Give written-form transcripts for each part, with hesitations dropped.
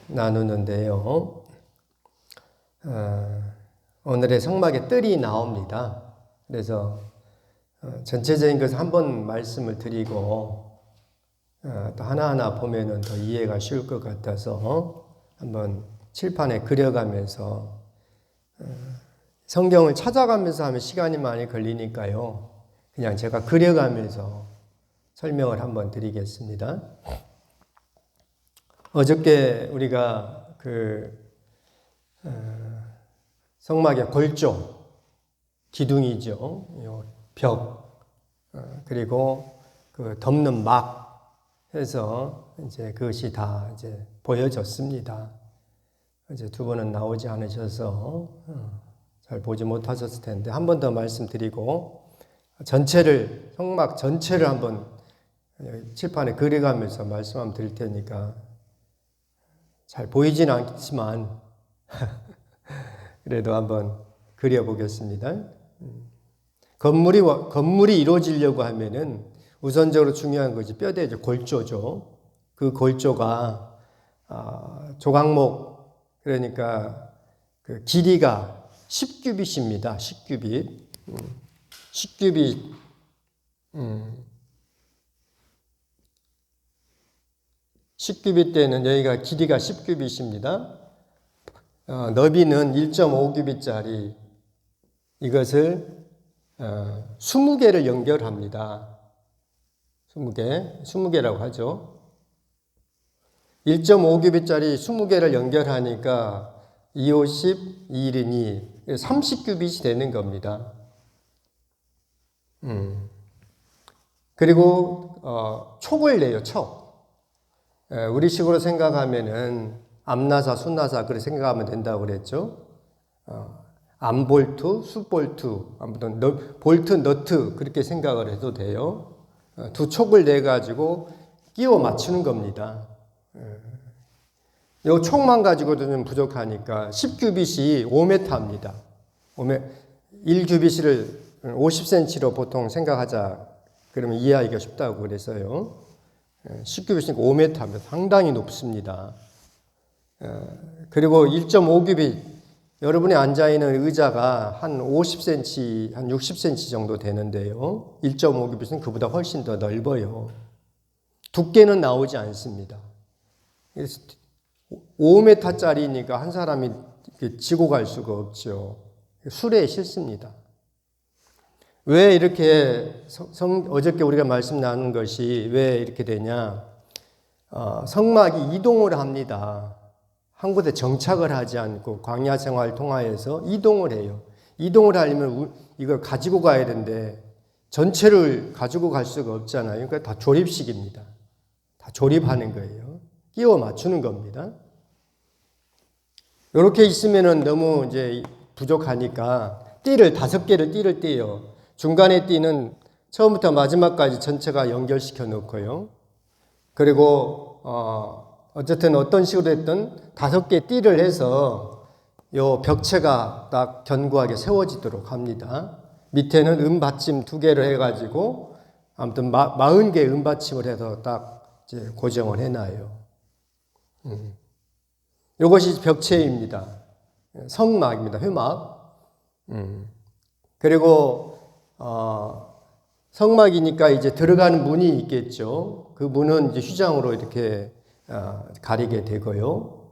나누는데요. 오늘의 성막에 뜰이 나옵니다. 그래서 전체적인 것을 한번 말씀을 드리고 또 하나하나 보면은 더 이해가 쉬울 것 같아서 한번 칠판에 그려가면서 성경을 찾아가면서 하면 시간이 많이 걸리니까요. 그냥 제가 그려가면서 설명을 한번 드리겠습니다. 어저께 우리가 성막의 골조, 기둥이죠. 벽, 그리고 그 덮는 막 해서 이제 그것이 다 이제 보여졌습니다. 이제 두 번은 나오지 않으셔서 잘 보지 못하셨을 텐데 한 번 더 말씀드리고 전체를 성막 전체를 한번 칠판에 그려가면서 말씀 한번 드릴 테니까 잘 보이진 않지만 그래도 한번 그려보겠습니다. 건물이 이루어지려고 하면은 우선적으로 중요한 것이 뼈대죠. 골조죠. 그 골조가 조각목 그러니까 그 길이가 10규빗입니다. 10규빗. 10규빗 10규빗 때는 여기가 길이가 10규빗입니다. 너비는 1.5규빗짜리 이것을 20개를 연결합니다. 20개라고 하죠. 1.5규빗짜리 20개를 연결하니까 250, 2일이니 30규빗이 되는 겁니다. 그리고 촉을 내요. 촉. 우리식으로 생각하면은 암나사, 순나사 그렇게 생각하면 된다고 그랬죠. 암볼트, 수볼트, 아무튼 볼트, 너트 그렇게 생각을 해도 돼요. 두 촉을 내 가지고 끼워 맞추는 겁니다. 이 촉만 가지고도 좀 부족하니까 10규빗이 5m입니다. 1규빗을 50cm로 보통 생각하자. 그러면 이해하기가 쉽다고 그래서요. 10규빗이니까 5m입니다. 상당히 높습니다. 그리고 1.5규빗, 여러분이 앉아있는 의자가 한 50cm, 한 60cm 정도 되는데요. 1.5규빗은 그보다 훨씬 더 넓어요. 두께는 나오지 않습니다. 5m짜리니까 한 사람이 지고 갈 수가 없죠. 수레에 실습니다. 왜 이렇게 어저께 우리가 말씀 나눈 것이 왜 이렇게 되냐? 성막이 이동을 합니다. 한 곳에 정착을 하지 않고 광야 생활 통하여서 이동을 해요. 이동을 하려면 이걸 가지고 가야 되는데 전체를 가지고 갈 수가 없잖아요. 그러니까 다 조립식입니다. 다 조립하는 거예요. 끼워 맞추는 겁니다. 이렇게 있으면은 너무 이제 부족하니까 띠를 5개를 띠를 떼요. 중간에 띠는 처음부터 마지막까지 전체가 연결시켜 놓고요. 그리고 어쨌든 어떤 식으로 됐든 5개 띠를 해서 요 벽체가 딱 견고하게 세워지도록 합니다. 밑에는 은받침 2개를 해가지고 아무튼 40개 은받침을 해서 딱 이제 고정을 해놔요. 이것이 벽체입니다. 성막입니다. 회막. 그리고 성막이니까 이제 들어가는 문이 있겠죠. 그 문은 이제 휘장으로 이렇게 가리게 되고요.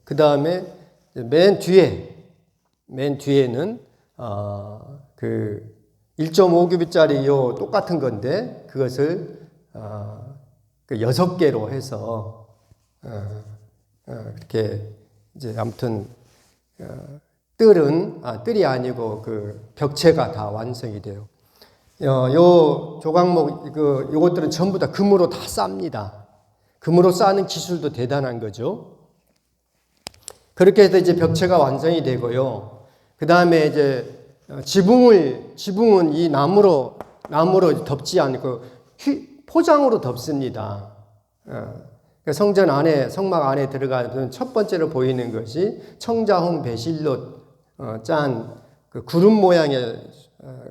그 다음에 맨 뒤에는 그 1.5규빗짜리 요 똑같은 건데 그것을 6개로 해서 이렇게 이제 아무튼 뜰이 아니고 그 벽체가 다 완성이 돼요. 요 조각목 요것들은 전부 다 금으로 다 쌉니다. 금으로 싸는 기술도 대단한 거죠. 그렇게 해서 이제 벽체가 완성이 되고요. 그 다음에 이제 지붕은 이 나무로 덮지 않고 포장으로 덮습니다. 성전 안에, 성막 안에 들어가는 첫 번째로 보이는 것이 청자홍 배실로 짠 그 구름 모양의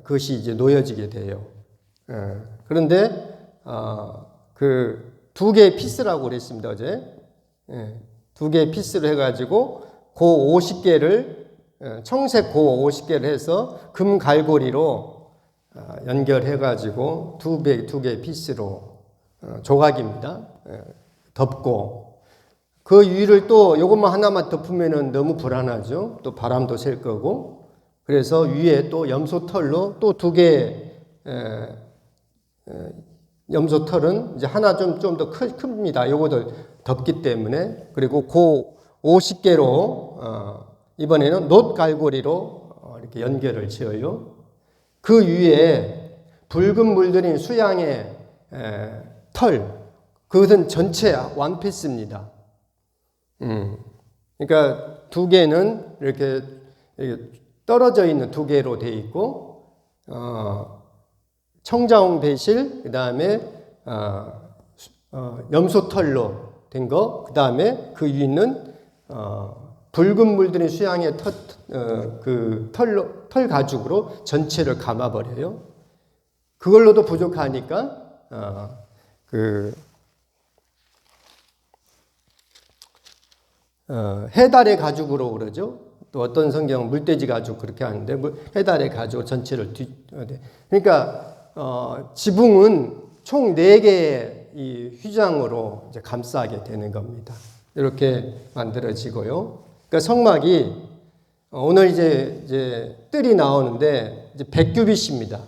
것이 이제 놓여지게 돼요. 그런데 그 2개의 피스라고 그랬습니다, 어제. 두 개 피스로 해가지고 고 50개를 청색 고 50개를 해서 금 갈고리로 연결해가지고 두 개 피스로 조각입니다. 덮고 그 위를 또 요것만 하나만 덮으면은 너무 불안하죠. 또 바람도 쐴 거고 그래서 위에 또 염소털로 또 두 개 염소털은 이제 하나 좀 더 큽니다. 요거들 덮기 때문에 그리고 고 50개로 이번에는 놋 갈고리로 이렇게 연결을 지어요. 그 위에 붉은 물들인 수양의 털 그것은 전체 완피스입니다. 그러니까 두 개는 이렇게 떨어져 있는 두 개로 되어 있고 청자홍 배실 그 다음에 염소털로 된 거, 그 다음에 그 위는 붉은 물들인 수양의 털 가죽으로 전체를 감아버려요. 그걸로도 부족하니까 해달의 가죽으로 그러죠. 또 어떤 성경은 물돼지 가죽 그렇게 하는데 해달의 가죽 전체를 그러니까 지붕은 총 4개의 이 휘장으로 이제 감싸게 되는 겁니다. 이렇게 만들어지고요. 그러니까 성막이 오늘 이제 뜰이 나오는데 이제 100규빗입니다.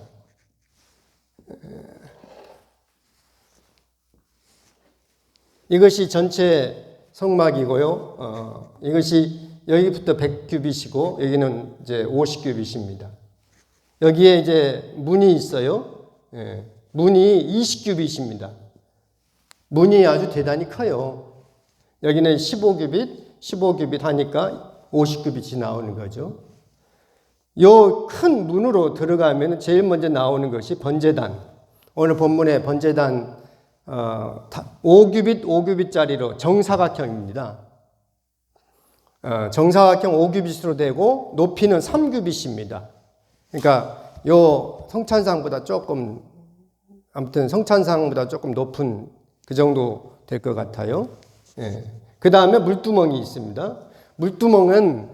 이것이 전체 성막이고요. 이것이 여기부터 100규빗이고 여기는 이제 50규빗입니다. 여기에 이제 문이 있어요. 문이 20규빗입니다. 문이 아주 대단히 커요. 여기는 15규빗 하니까 50규빗이 나오는 거죠. 요 큰 문으로 들어가면 제일 먼저 나오는 것이 번제단. 오늘 본문에 번제단 5규빗짜리로 정사각형입니다. 정사각형 5규빗으로 되고 높이는 3규빗입니다. 그러니까 요 성찬상보다 조금 아무튼 성찬상보다 조금 높은 그 정도 될 것 같아요. 그 다음에 물두멍이 있습니다. 물두멍은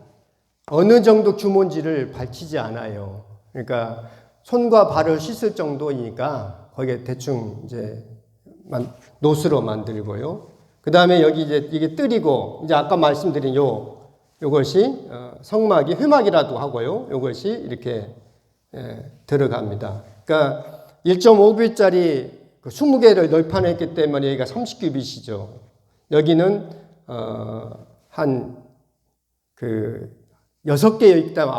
어느 정도 규모인지를 밝히지 않아요. 그러니까 손과 발을 씻을 정도이니까 거기에 대충 이제 놋으로 만들고요. 그 다음에 여기 이제 이게 뜰이고 이제 아까 말씀드린 요것이 성막이 회막이라도 하고요. 요것이 이렇게 들어갑니다. 그러니까 1.5규빗짜리 20개를 널판했기 때문에 여기가 30규빗이죠. 여기는 한 6개 있다면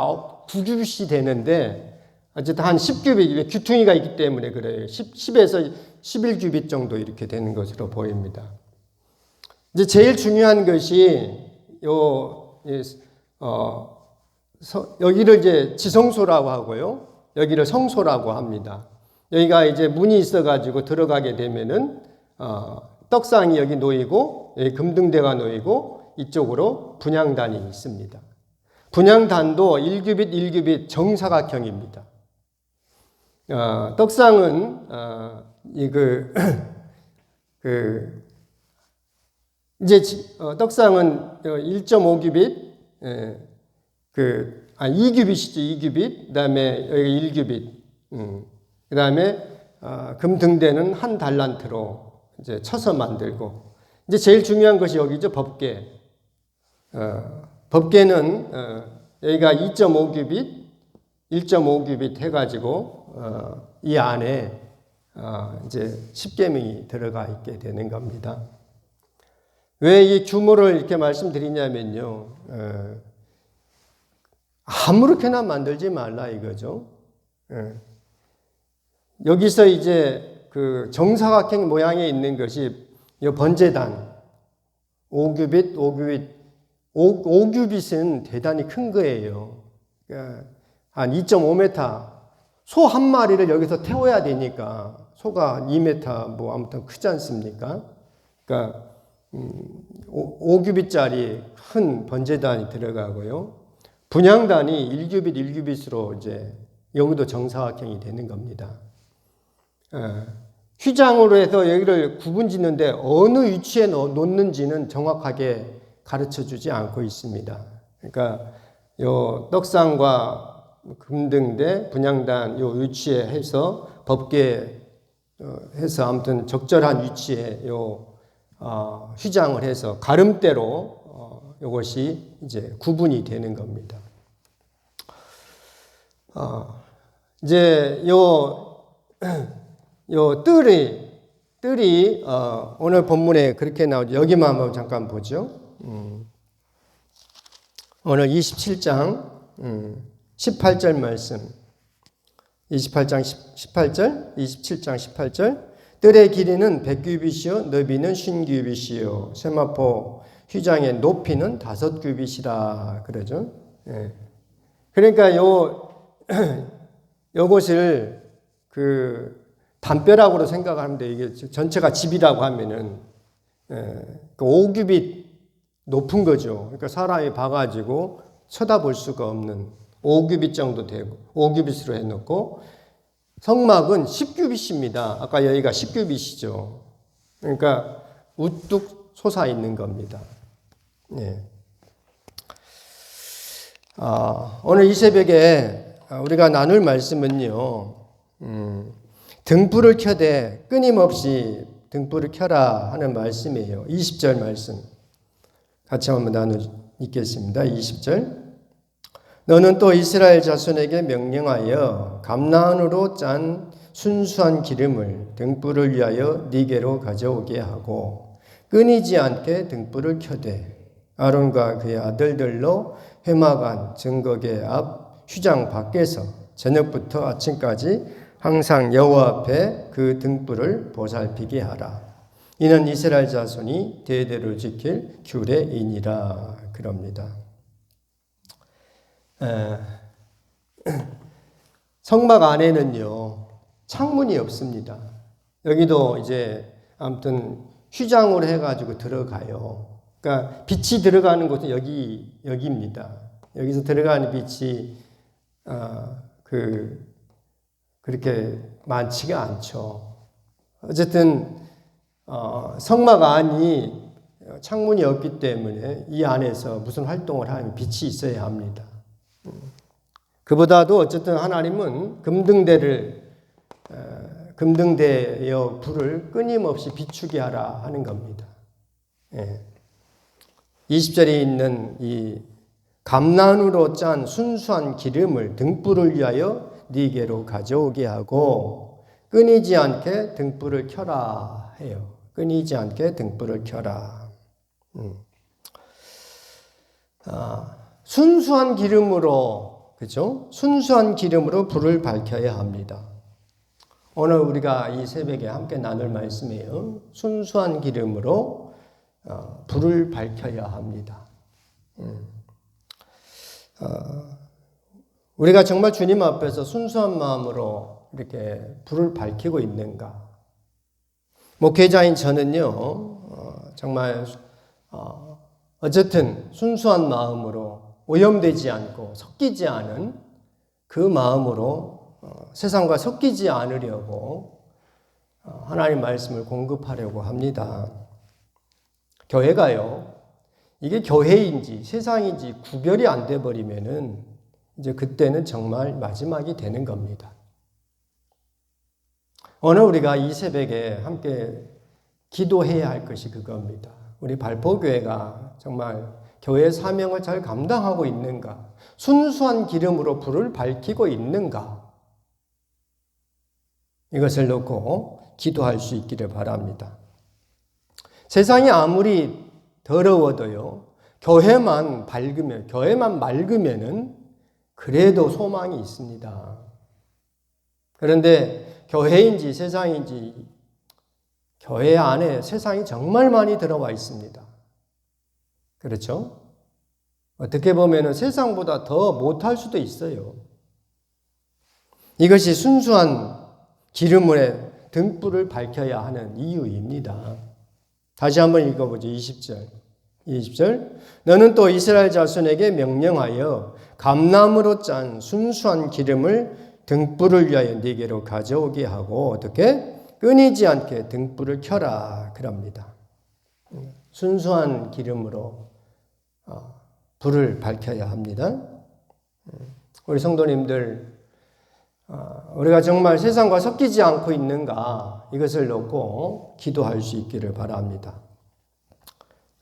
9규빗이 되는데 어쨌든 한 10규빗 귀퉁이가 있기 때문에 그래요. 10에서 11규빗 정도 이렇게 되는 것으로 보입니다. 이제 제일 중요한 것이 여기를 이제 지성소라고 하고요. 여기를 성소라고 합니다. 여기가 이제 문이 있어가지고 들어가게 되면은 떡상이 여기 놓이고 여기 금등대가 놓이고 이쪽으로 분향단이 있습니다. 분향단도 1규빗 정사각형입니다. 떡상은 이제 떡상은 1.5규빗 2규빗이죠. 2규빗. 그다음에 여기 1규빗. 그다음에 금등대는 한 달란트로 이제 쳐서 만들고 이제 제일 중요한 것이 여기죠. 법궤. 법궤는 여기가 2.5규빗, 1.5규빗 해가지고 이 안에 이제 십계명이 들어가 있게 되는 겁니다. 왜 이 규모를 이렇게 말씀드리냐면요. 아무렇게나 만들지 말라 이거죠. 여기서 이제 그 정사각형 모양에 있는 것이 이 번제단 5규빗은 대단히 큰 거예요. 그러니까 한 2.5m 소 한 마리를 여기서 태워야 되니까 소가 2m 뭐 아무튼 크지 않습니까? 그러니까 5규빗짜리 큰 번제단이 들어가고요. 분향단이 1규빗으로 이제 여기도 정사각형이 되는 겁니다. 휘장으로 해서 여기를 구분 짓는데 어느 위치에 놓는지는 정확하게 가르쳐 주지 않고 있습니다. 그러니까 요 떡상과 금등대, 분향단 요 위치에 해서 법계 해서 아무튼 적절한 위치에 요 휘장을 해서 가름대로 요것이 이제 구분이 되는 겁니다. 이제 요 뜰이 오늘 본문에 그렇게 나오죠. 여기만 한번 잠깐 보죠. 오늘 27장 18절 말씀. 28장 18절, 27장 18절. 뜰의 길이는 100규빗이요 너비는 50규빗이요 세마포 휘장의 높이는 5규빗이라 그러죠. 예. 그러니까 요것을 담벼락으로 생각하는데 이게 전체가 집이라고 하면은 5규빗 높은 거죠. 그러니까 사람이 봐가지고 쳐다볼 수가 없는 5규빗 정도 되고 5규빗으로 해놓고 성막은 10규빗입니다. 아까 여기가 10규빗이죠. 그러니까 우뚝 솟아 있는 겁니다. 예. 오늘 이 새벽에 우리가 나눌 말씀은요. 등불을 켜되 끊임없이 등불을 켜라 하는 말씀이에요. 20절 말씀 같이 한번 나눠 읽겠습니다. 20절 너는 또 이스라엘 자손에게 명령하여 감나은으로 짠 순수한 기름을 등불을 위하여 네게로 가져오게 하고 끊이지 않게 등불을 켜되 아론과 그의 아들들로 회막안 증거계 앞 휘장 밖에서 저녁부터 아침까지 항상 여호와 앞에 그 등불을 보살피게 하라. 이는 이스라엘 자손이 대대로 지킬 규례이니라 그럽니다. 성막 안에는요 창문이 없습니다. 여기도 이제 아무튼 휘장으로 해가지고 들어가요. 그러니까 빛이 들어가는 곳은 여기입니다. 여기서 들어가는 빛이 그렇게 많지가 않죠. 어쨌든 성막 안이 창문이 없기 때문에 이 안에서 무슨 활동을 하면 빛이 있어야 합니다. 그보다도 어쨌든 하나님은 금등대의 불을 끊임없이 비추게 하라 하는 겁니다. 20절에 있는 이 감난으로 짠 순수한 기름을 등불을 위하여 네게로 가져오게 하고 끊이지 않게 등불을 켜라 해요. 끊이지 않게 등불을 켜라. 순수한 기름으로, 그죠? 순수한 기름으로 불을 밝혀야 합니다. 오늘 우리가 이 새벽에 함께 나눌 말씀이에요. 순수한 기름으로 불을 밝혀야 합니다. 우리가 정말 주님 앞에서 순수한 마음으로 이렇게 불을 밝히고 있는가? 목회자인 저는요, 정말 어쨌든 순수한 마음으로 오염되지 않고 섞이지 않은 그 마음으로 세상과 섞이지 않으려고 하나님 말씀을 공급하려고 합니다. 교회가요, 이게 교회인지 세상인지 구별이 안 돼 버리면은 이제 그때는 정말 마지막이 되는 겁니다. 오늘 우리가 이 새벽에 함께 기도해야 할 것이 그겁니다. 우리 발포교회가 정말 교회의 사명을 잘 감당하고 있는가? 순수한 기름으로 불을 밝히고 있는가? 이것을 놓고 기도할 수 있기를 바랍니다. 세상이 아무리 더러워도요, 교회만 맑으면은 그래도 소망이 있습니다. 그런데 교회인지 세상인지 교회 안에 세상이 정말 많이 들어와 있습니다. 그렇죠? 어떻게 보면 세상보다 더 못할 수도 있어요. 이것이 순수한 기름의 등불을 밝혀야 하는 이유입니다. 다시 한번 읽어보죠. 20절. 너는 또 이스라엘 자손에게 명령하여 감나무로 짠 순수한 기름을 등불을 위하여 네게로 가져오게 하고 어떻게? 끊이지 않게 등불을 켜라 그럽니다. 순수한 기름으로 불을 밝혀야 합니다. 우리 성도님들, 우리가 정말 세상과 섞이지 않고 있는가 이것을 놓고 기도할 수 있기를 바랍니다.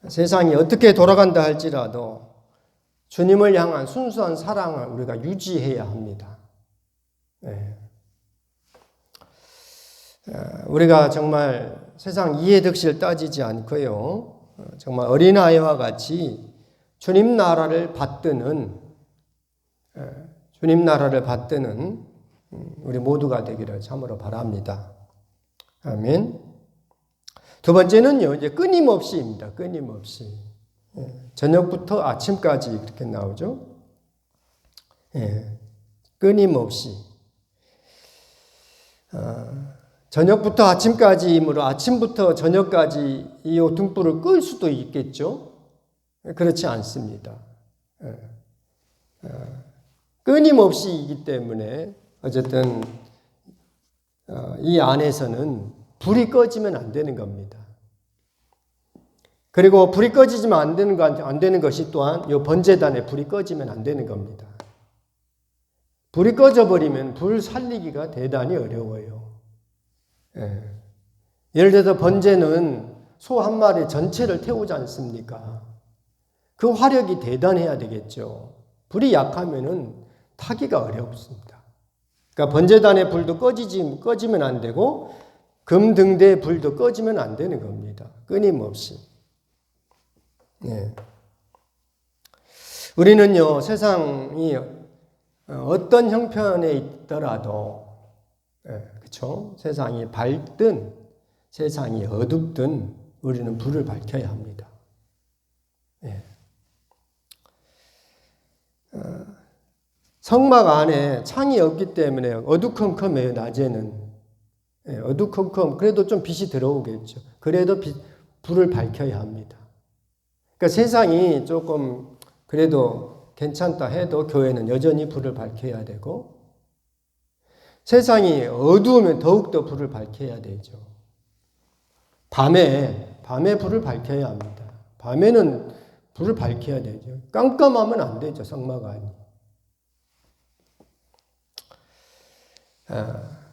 세상이 어떻게 돌아간다 할지라도 주님을 향한 순수한 사랑을 우리가 유지해야 합니다. 네. 우리가 정말 세상 이해득실 따지지 않고요, 정말 어린아이와 같이 주님 나라를 받드는 우리 모두가 되기를 참으로 바랍니다. 아멘. 두 번째는요, 이제 끊임없이입니다. 끊임없이. 저녁부터 아침까지 이렇게 나오죠. 끊임없이. 저녁부터 아침까지이므로 아침부터 저녁까지 이 등불을 끌 수도 있겠죠. 그렇지 않습니다. 끊임없이이기 때문에 어쨌든 이 안에서는 불이 꺼지면 안 되는 겁니다. 그리고 불이 꺼지지만 안 되는 것이 또한 이 번제단에 불이 꺼지면 안 되는 겁니다. 불이 꺼져버리면 불 살리기가 대단히 어려워요. 예를 들어서 번제는 소 한 마리 전체를 태우지 않습니까? 그 화력이 대단해야 되겠죠. 불이 약하면은 타기가 어렵습니다. 그러니까 번제단의 불도 꺼지면 안 되고 금등대의 불도 꺼지면 안 되는 겁니다. 끊임없이. 우리는요, 세상이 어떤 형편에 있더라도, 그렇죠? 세상이 밝든 세상이 어둡든 우리는 불을 밝혀야 합니다. 성막 안에 창이 없기 때문에 어두컴컴해요, 낮에는. 어두컴컴, 그래도 좀 빛이 들어오겠죠. 그래도 불을 밝혀야 합니다. 그러니까 세상이 조금 그래도 괜찮다 해도 교회는 여전히 불을 밝혀야 되고, 세상이 어두우면 더욱더 불을 밝혀야 되죠. 밤에 불을 밝혀야 합니다. 밤에는 불을 밝혀야 되죠. 깜깜하면 안 되죠, 성막 안이.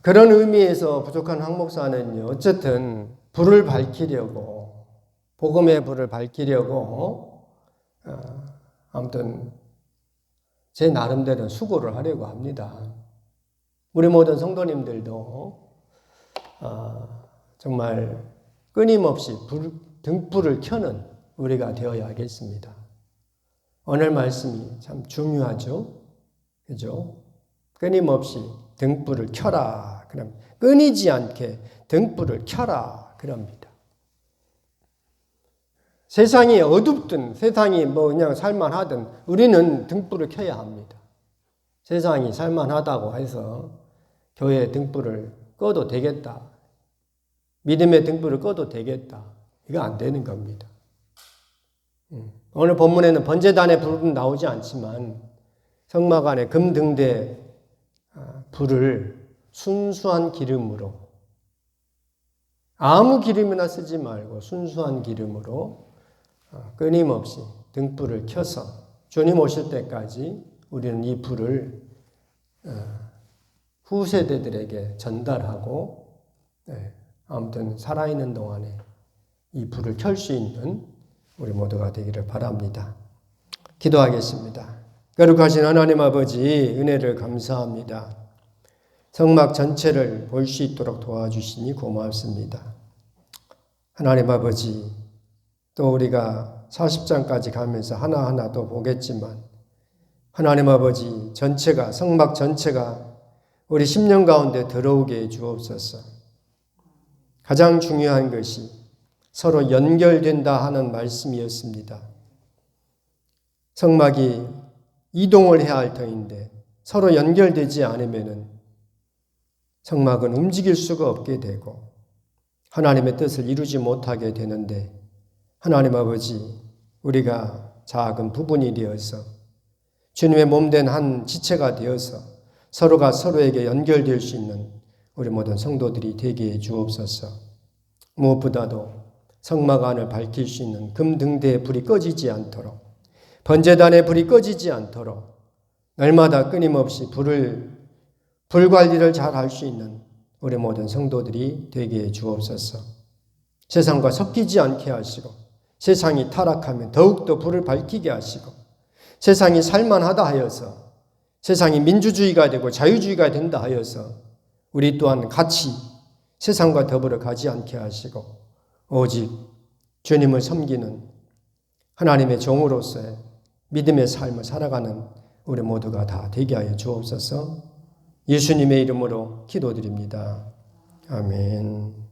그런 의미에서 부족한 황 목사는요, 어쨌든 불을 밝히려고, 복음의 불을 밝히려고 아무튼 제 나름대로 수고를 하려고 합니다. 우리 모든 성도님들도 정말 끊임없이 등불을 켜는 우리가 되어야겠습니다. 오늘 말씀이 참 중요하죠. 그죠? 끊임없이 등불을 켜라. 그럼 끊이지 않게 등불을 켜라. 그럽니다. 세상이 어둡든 세상이 그냥 살만하든 우리는 등불을 켜야 합니다. 세상이 살만하다고 해서 교회 등불을 꺼도 되겠다. 믿음의 등불을 꺼도 되겠다. 이거 안 되는 겁니다. 오늘 본문에는 번제단의 불은 나오지 않지만 성막 안에 금등대 불을 순수한 기름으로, 아무 기름이나 쓰지 말고 순수한 기름으로 끊임없이 등불을 켜서 주님 오실 때까지 우리는 이 불을 후세대들에게 전달하고, 아무튼 살아있는 동안에 이 불을 켤 수 있는 우리 모두가 되기를 바랍니다. 기도하겠습니다. 거룩하신 하나님 아버지, 은혜를 감사합니다. 성막 전체를 볼 수 있도록 도와주시니 고맙습니다. 하나님 아버지, 또 우리가 40장까지 가면서 하나하나 또 보겠지만 하나님 아버지, 전체가, 성막 전체가 우리 10년 가운데 들어오게 해 주옵소서. 가장 중요한 것이 서로 연결된다 하는 말씀이었습니다. 성막이 이동을 해야 할 터인데 서로 연결되지 않으면 성막은 움직일 수가 없게 되고 하나님의 뜻을 이루지 못하게 되는데, 하나님 아버지, 우리가 작은 부분이 되어서 주님의 몸된 한 지체가 되어서 서로가 서로에게 연결될 수 있는 우리 모든 성도들이 되게 해 주옵소서. 무엇보다도 성막 안을 밝힐 수 있는 금등대의 불이 꺼지지 않도록, 번제단의 불이 꺼지지 않도록 날마다 끊임없이 불 관리를 잘 할 수 있는 우리 모든 성도들이 되게 해 주옵소서. 세상과 섞이지 않게 하시고, 세상이 타락하면 더욱더 불을 밝히게 하시고, 세상이 살만하다 하여서, 세상이 민주주의가 되고 자유주의가 된다 하여서 우리 또한 같이 세상과 더불어 가지 않게 하시고, 오직 주님을 섬기는 하나님의 종으로서의 믿음의 삶을 살아가는 우리 모두가 다 되게 하여 주옵소서. 예수님의 이름으로 기도드립니다. 아멘.